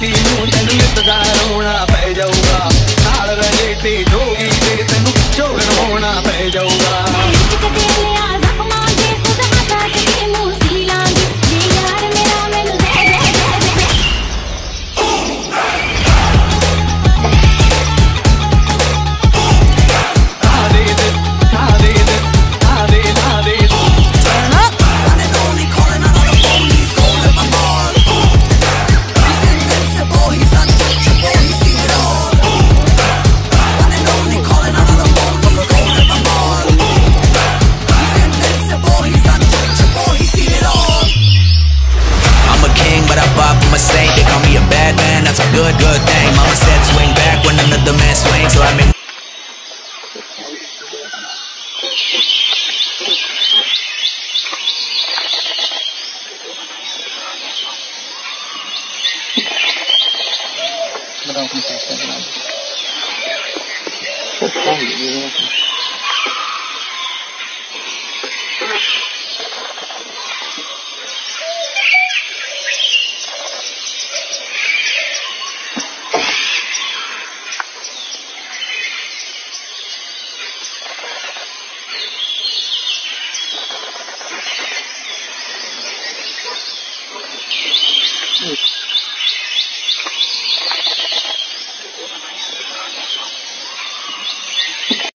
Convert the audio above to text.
ਵੇਖੀ ਨੂੰ ਤੈਨੂੰ ਨਿੱਤਦਾ ਰੋਣਾ ਪੈ ਜਾਊਗਾ ਨਾਲ ਰਹੇ ਤੇ ਜੋਗੀ ਤੇ ਤੈਨੂੰ ਝੋਗਣ ਹੋਣਾ ਪੈ ਜਾਊਗਾ Good thing. Mama said swing back when another man swings, so I make Mm.